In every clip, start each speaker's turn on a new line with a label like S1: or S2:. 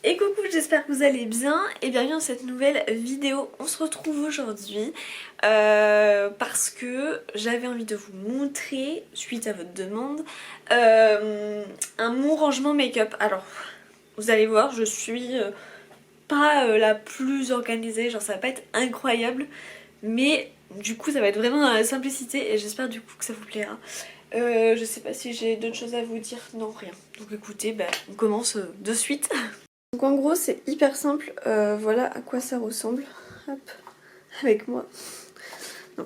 S1: Et coucou, j'espère que vous allez bien et bienvenue dans cette nouvelle vidéo. On se retrouve aujourd'hui parce que j'avais envie de vous montrer, suite à votre demande, mon rangement make-up. Alors, vous allez voir, je suis pas la plus organisée, genre ça va pas être incroyable, mais du coup ça va être vraiment dans la simplicité et j'espère du coup que ça vous plaira. Je sais pas si j'ai d'autres choses à vous dire, non rien. Donc écoutez, on commence de suite. Donc en gros c'est hyper simple, voilà à quoi ça ressemble, hop, avec moi. Non.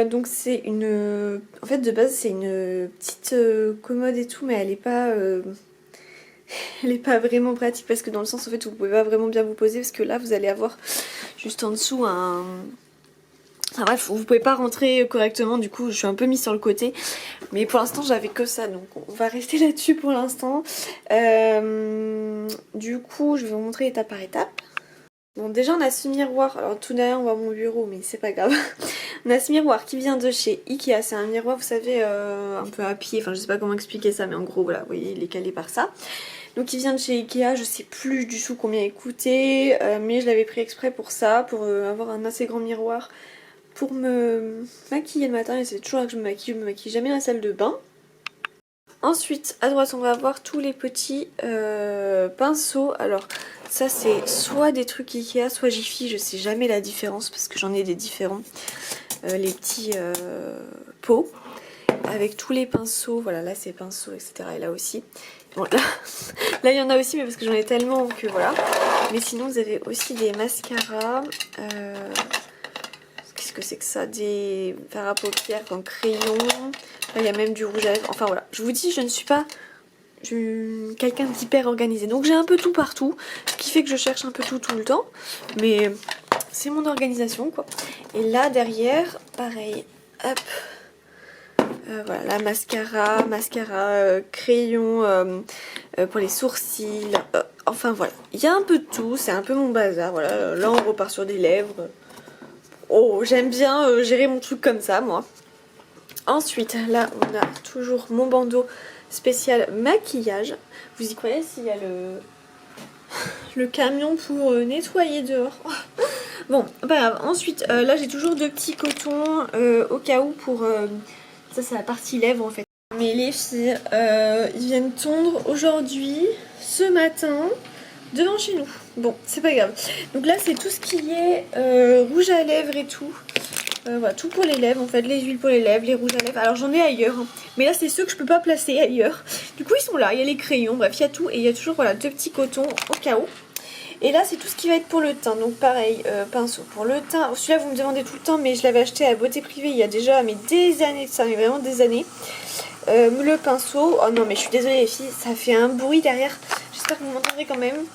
S1: Donc c'est une... En fait de base c'est une petite commode et tout, mais elle est pas... Elle est pas vraiment pratique parce que dans le sens en fait vous pouvez pas vraiment bien vous poser parce que là vous allez avoir juste en dessous un... Enfin bref, vous pouvez pas rentrer correctement, du coup je suis un peu mise sur le côté. Mais pour l'instant j'avais que ça, donc on va rester là-dessus pour l'instant. Du coup je vais vous montrer étape par étape. Bon déjà on a ce miroir, alors tout derrière on voit mon bureau mais c'est pas grave. On a ce miroir qui vient de chez Ikea, c'est un miroir vous savez un peu à pied, enfin je sais pas comment expliquer ça mais en gros voilà, vous voyez il est calé par ça. Donc il vient de chez Ikea, je sais plus du tout combien il coûtait, mais je l'avais pris exprès pour ça, pour avoir un assez grand miroir pour me maquiller le matin, et c'est toujours là que je me maquille jamais dans la salle de bain. Ensuite à droite on va avoir tous les petits pinceaux, alors ça c'est soit des trucs Ikea soit Jiffy, je sais jamais la différence parce que j'en ai des différents. Les petits pots avec tous les pinceaux, voilà là c'est pinceaux etc et là aussi. Bon là il y en a aussi mais parce que j'en ai tellement que voilà. Mais sinon vous avez aussi des mascaras, qu'est-ce que c'est que ça, des fards à paupières en crayon, là il y a même du rouge à lèvres, enfin voilà. Je vous dis je ne suis pas quelqu'un d'hyper organisé, donc j'ai un peu tout partout, ce qui fait que je cherche un peu tout le temps, mais c'est mon organisation quoi. Et là derrière pareil, hop, voilà la mascara, crayon pour les sourcils, enfin voilà, il y a un peu de tout, c'est un peu mon bazar, voilà. Là on repart sur des lèvres. Oh j'aime bien gérer mon truc comme ça moi. Ensuite là on a toujours mon bandeau spécial maquillage. Vous y croyez s'il y a le camion pour nettoyer dehors. Bon, pas grave. Ensuite, là j'ai toujours deux petits cotons au cas où pour... ça c'est la partie lèvres en fait. Mais les filles, ils viennent tondre aujourd'hui, ce matin, devant chez nous. Bon, c'est pas grave. Donc là c'est tout ce qui est rouge à lèvres et tout. Voilà, tout pour les lèvres en fait, les huiles pour les lèvres, les rouges à lèvres. Alors j'en ai ailleurs, hein. Mais là c'est ceux que je peux pas placer ailleurs. Du coup ils sont là, il y a les crayons, bref il y a tout. Et il y a toujours voilà, deux petits cotons au cas où. Et là c'est tout ce qui va être pour le teint. Donc pareil, pinceau pour le teint. Celui-là vous me demandez tout le temps mais je l'avais acheté à Beauté Privée il y a déjà mais des années, ça mais vraiment des années. Le pinceau, oh non mais je suis désolée les filles, ça fait un bruit derrière. J'espère que vous m'entendrez quand même.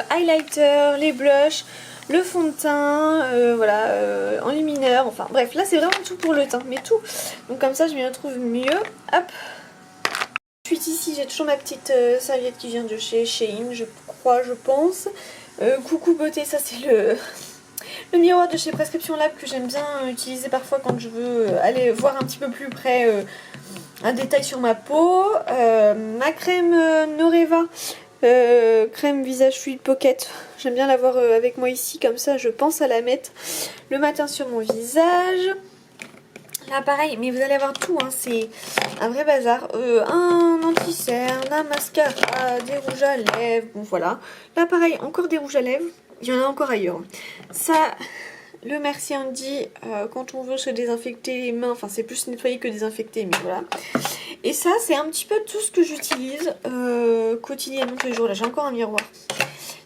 S1: Highlighter, les blushs, le fond de teint, voilà, enlumineur, enfin bref, là c'est vraiment tout pour le teint, mais tout. Donc comme ça je m'y retrouve mieux. Hop. Ensuite ici j'ai toujours ma petite serviette qui vient de chez Shein, je crois, je pense. Coucou beauté, ça c'est le miroir de chez Prescription Lab que j'aime bien utiliser parfois quand je veux aller voir un petit peu plus près un détail sur ma peau. Ma crème Noreva. Crème visage fluide pocket, j'aime bien l'avoir avec moi ici, comme ça je pense à la mettre le matin sur mon visage. Là pareil, mais vous allez avoir tout, hein, c'est un vrai bazar. Un anti-cerne, un mascara, des rouges à lèvres, bon voilà. Là pareil, encore des rouges à lèvres, il y en a encore ailleurs. Ça, le Merci Andy, quand on veut se désinfecter les mains, enfin c'est plus nettoyer que désinfecter, mais voilà. Et ça c'est un petit peu tout ce que j'utilise quotidiennement tous les jours. Là j'ai encore un miroir.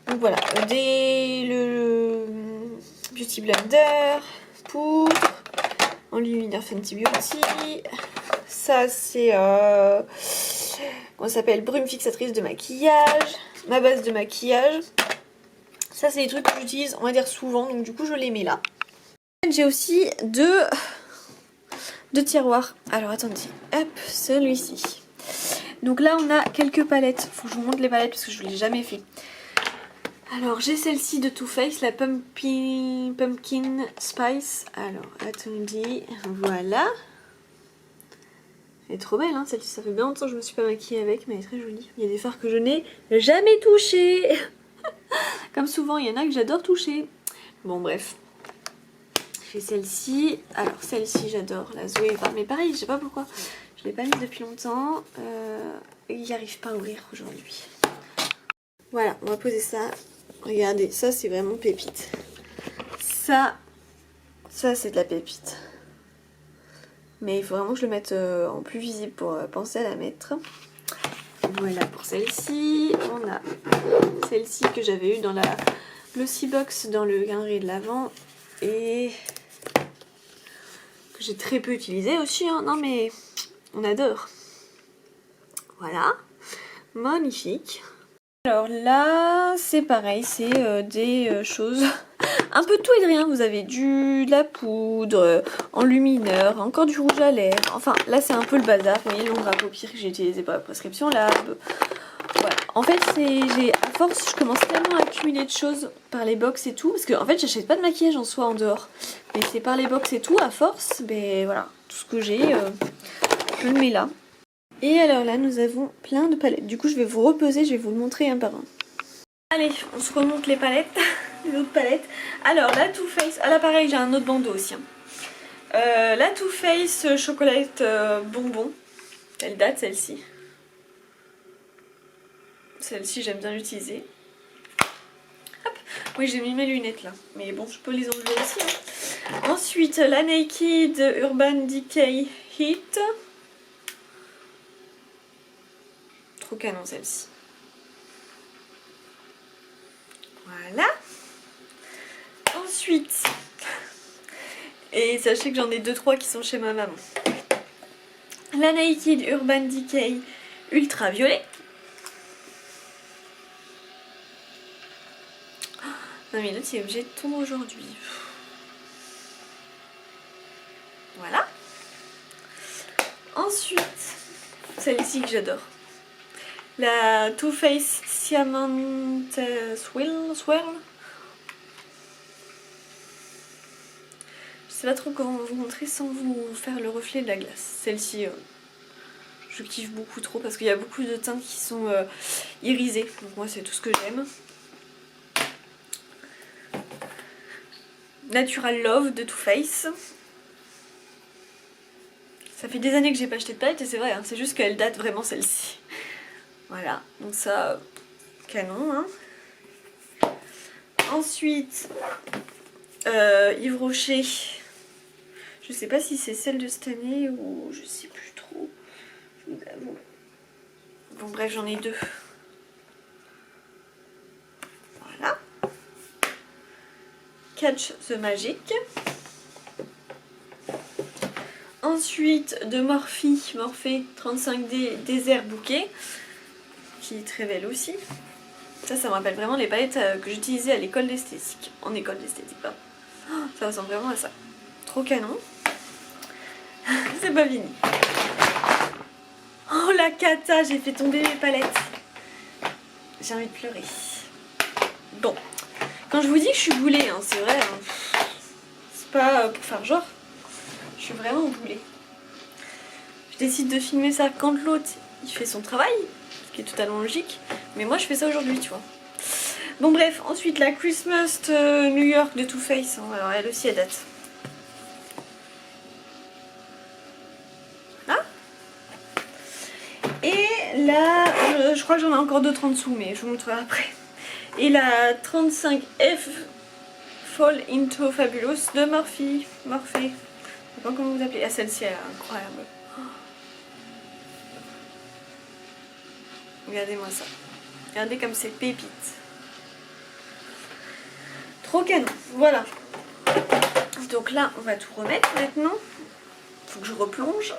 S1: Donc voilà, le Beauty Blender, poudre, enlumineur Fenty Beauty. Ça c'est comment ça s'appelle, brume fixatrice de maquillage, ma base de maquillage. Ça c'est des trucs que j'utilise on va dire souvent, donc du coup je les mets là. J'ai aussi deux tiroirs. Alors attendez, hop, celui-ci. Donc là on a quelques palettes. Faut que je vous montre les palettes parce que je ne l'ai jamais fait. Alors j'ai celle-ci de Too Faced, la Pumpkin Spice. Alors attendez, voilà. Elle est trop belle, hein, celle-ci. Ça fait bien longtemps que je me suis pas maquillée avec, mais elle est très jolie. Il y a des fards que je n'ai jamais touchés. Comme souvent, il y en a que j'adore toucher. Bon, bref. J'ai celle-ci. Alors, celle-ci, j'adore. La Zoé. Mais pareil, je sais pas pourquoi. Je l'ai pas mise depuis longtemps. Il n'y arrive pas à ouvrir aujourd'hui. Voilà, on va poser ça. Regardez, ça, c'est vraiment pépite. Ça c'est de la pépite. Mais il faut vraiment que je le mette en plus visible pour penser à la mettre. Voilà pour celle-ci. On a celle-ci que j'avais eue dans la Glossy Box dans le Galerie de l'Avent. Et que j'ai très peu utilisé aussi. Hein. Non mais on adore. Voilà. Magnifique. Alors là, c'est pareil. C'est des choses... un peu de tout et de rien, vous avez de la poudre, enlumineur, encore du rouge à lèvres, enfin là c'est un peu le bazar, vous voyez l'ombre à paupières que j'ai utilisé pour la prescription Lab. Voilà, en fait à force je commence tellement à accumuler de choses par les box et tout, parce que en fait j'achète pas de maquillage en soi en dehors, mais c'est par les box et tout, à force, ben voilà, tout ce que j'ai, je le mets là. Et alors là nous avons plein de palettes, du coup je vais vous repeser, je vais vous le montrer un par un. Allez, on se remonte les palettes, les autres palettes. Alors, la Too Faced, ah là pareil, j'ai un autre bandeau aussi. Hein. La Too Faced chocolate bonbon, elle date celle-ci. Celle-ci, j'aime bien l'utiliser. Hop, oui, j'ai mis mes lunettes là, mais bon, je peux les enlever aussi. Hein. Ensuite, la Naked Urban Decay Heat. Trop canon celle-ci. Voilà. Ensuite, et sachez que j'en ai 2-3 qui sont chez ma maman. La Naked Urban Decay Ultra Violet. Non mais l'autre il est obligé de tomber aujourd'hui. Voilà. Ensuite, celle-ci que j'adore. La Too Faced Diamond Swirl. Je sais pas trop comment vous montrer sans vous faire le reflet de la glace. Celle-ci, je kiffe beaucoup trop parce qu'il y a beaucoup de teintes qui sont irisées. Donc moi c'est tout ce que j'aime. Natural Love de Too Faced. Ça fait des années que j'ai pas acheté de palette et c'est vrai, hein, c'est juste qu'elle date vraiment celle-ci. Voilà, donc ça, canon. Hein. Ensuite, Yves Rocher. Je sais pas si c'est celle de cette année ou je sais plus trop. Je vous avoue. Bon bref, j'en ai 2. Voilà. Catch the Magic. Ensuite de Morphe 35D Désert Bouquet, qui est très belle aussi. Ça me rappelle vraiment les palettes que j'utilisais à l'école d'esthétique. En école d'esthétique, pardon. Oh, ça ressemble vraiment à ça. Trop canon. C'est pas fini. Oh la cata, j'ai fait tomber mes palettes. J'ai envie de pleurer. Bon, quand je vous dis que je suis boulée, hein, c'est vrai. Hein, c'est pas pour faire genre. Je suis vraiment boulée. Je décide de filmer ça quand l'autre il fait son travail, ce qui est totalement logique. Mais moi je fais ça aujourd'hui, tu vois. Bon bref, ensuite la Christmas New York de Too Faced. Hein, alors elle aussi elle date. Et là, je crois que j'en ai encore d'autres en dessous, mais je vous montrerai après. Et la 35F Fall Into Fabulous de Morphe. Je sais pas comment vous appelez. Ah, celle-ci, elle est incroyable. Oh. Regardez-moi ça. Regardez comme c'est pépite. Trop canon. Voilà. Donc là, on va tout remettre maintenant. Faut que je replonge.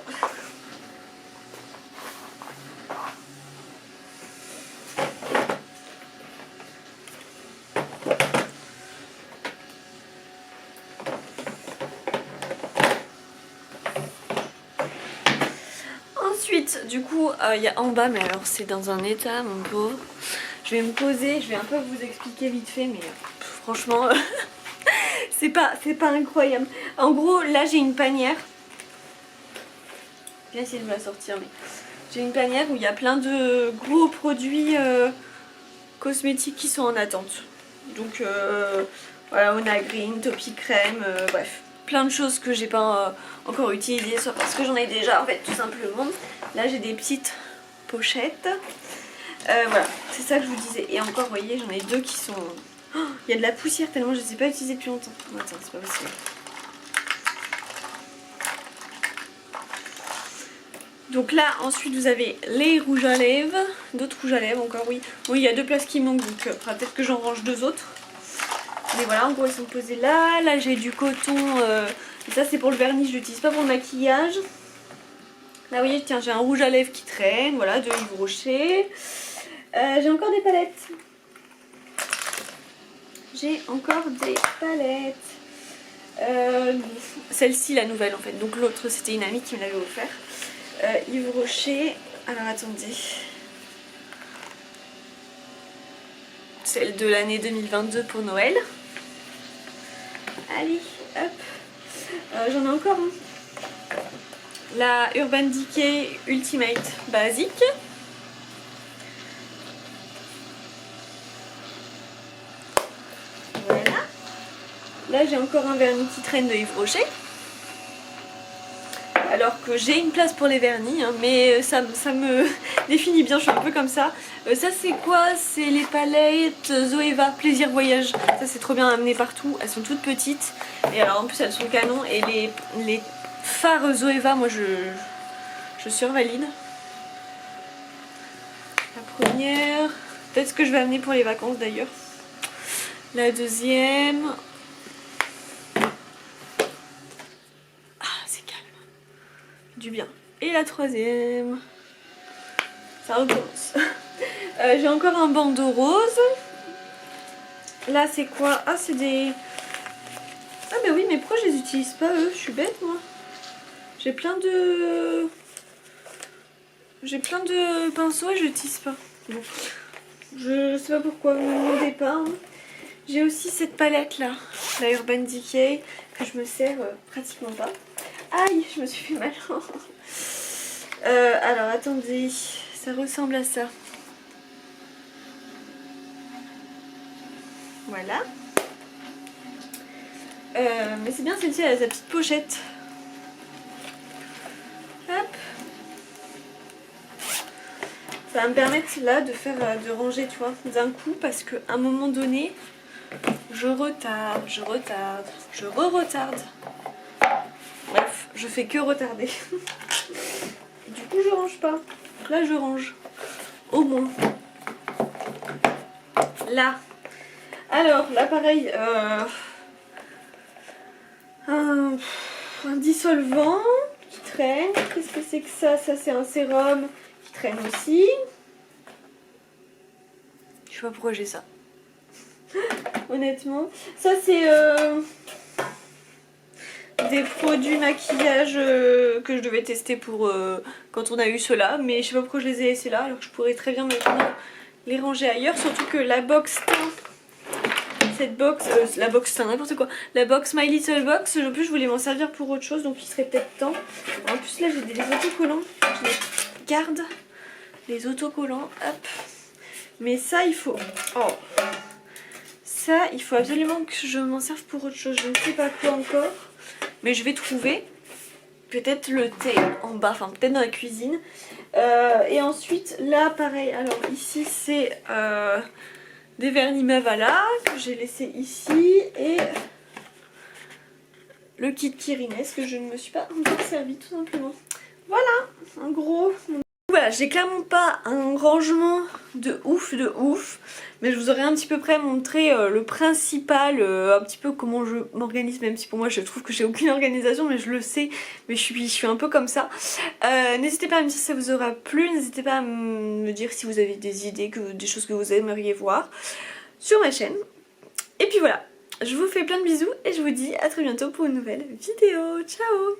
S1: Ensuite, du coup, il y a en bas, mais alors c'est dans un état, mon pauvre. Je vais me poser, je vais un peu vous expliquer vite fait, mais franchement, c'est pas incroyable. En gros, là j'ai une panière. Je vais essayer de vous la sortir, mais j'ai une panière où il y a plein de gros produits cosmétiques qui sont en attente. Donc voilà, Ona Green, Topi Crème, bref. Plein de choses que j'ai pas encore utilisées, soit parce que j'en ai déjà en fait tout simplement. Là j'ai des petites pochettes. Voilà, c'est ça que je vous disais. Et encore, vous voyez, j'en ai deux qui sont... Oh, il y a de la poussière tellement je ne les ai pas utilisées depuis longtemps. Attends, c'est pas possible. Donc là, ensuite, vous avez les rouges à lèvres. D'autres rouges à lèvres encore, oui. Oui, il y a deux places qui manquent, donc peut-être que j'en range deux autres. Mais voilà, en gros, ils sont posés là. Là, j'ai du coton. Ça, c'est pour le vernis, je l'utilise pas pour le maquillage. Là, vous voyez, tiens, j'ai un rouge à lèvres qui traîne. Voilà, de Yves Rocher. J'ai encore des palettes. J'ai encore des palettes. Celle-ci, la nouvelle en fait. Donc l'autre, c'était une amie qui me l'avait offert. Yves Rocher. Alors attendez. Celle de l'année 2022 pour Noël. Allez, hop. J'en ai encore un. La Urban Decay Ultimate Basique. Voilà. Là j'ai encore un vernis qui traîne de Yves Rocher. Alors que j'ai une place pour les vernis, hein, mais ça me définit bien, je suis un peu comme ça. Ça c'est quoi? C'est les palettes Zoeva Plaisir Voyage. Ça c'est trop bien à amener partout, elles sont toutes petites. Et alors en plus elles sont canon. Et les fards Zoeva, moi je survalide. La première, peut-être ce que je vais amener pour les vacances d'ailleurs. La deuxième... du bien. Et la troisième, ça recommence. J'ai encore un bandeau rose. Là c'est quoi? Ah c'est des... Ah bah oui, mais pourquoi je les utilise pas eux? Je suis bête moi. J'ai plein de pinceaux et je l'utilise pas. Bon. Je sais pas pourquoi, vous me demandez pas. Hein. J'ai aussi cette palette là, la Urban Decay, que je me sers pratiquement pas. Aïe, je me suis fait mal. Alors attendez, ça ressemble à ça. Voilà. Mais c'est bien, celle-ci elle a sa petite pochette. Hop. Ça va me permettre là de ranger, tu vois, d'un coup, parce qu'à un moment donné, je retarde, je re-retarde. Bref, je fais que retarder. Du coup, je range pas. Là, je range. Au moins. Là. Alors, là, pareil. Un dissolvant qui traîne. Qu'est-ce que c'est que ça? Ça, c'est un sérum qui traîne aussi. Je sais pas pourquoi j'ai ça. Honnêtement. Ça, c'est... des produits maquillage que je devais tester pour quand on a eu ceux-là, mais je sais pas pourquoi je les ai laissés là alors que je pourrais très bien maintenant les ranger ailleurs, surtout que la box cette box, la box c'est n'importe quoi, la box My Little Box, en plus je voulais m'en servir pour autre chose donc il serait peut-être temps. En plus là j'ai des autocollants, je les garde, les autocollants, hop, mais ça il faut, oh, ça il faut absolument que je m'en serve pour autre chose, je ne sais pas quoi encore. Mais je vais trouver peut-être le thé en bas, enfin peut-être dans la cuisine. Et ensuite là pareil, alors ici c'est des vernis Mavala que j'ai laissé ici. Et le kit Kirines que je ne me suis pas encore servi tout simplement. Voilà, en gros... Voilà, j'ai clairement pas un rangement de ouf, mais je vous aurais un petit peu près montré le principal, un petit peu comment je m'organise, même si pour moi je trouve que j'ai aucune organisation, mais je le sais, mais je suis un peu comme ça. N'hésitez pas à me dire si ça vous aura plu, n'hésitez pas à me dire si vous avez des idées, des choses que vous aimeriez voir sur ma chaîne. Et puis voilà, je vous fais plein de bisous et je vous dis à très bientôt pour une nouvelle vidéo. Ciao!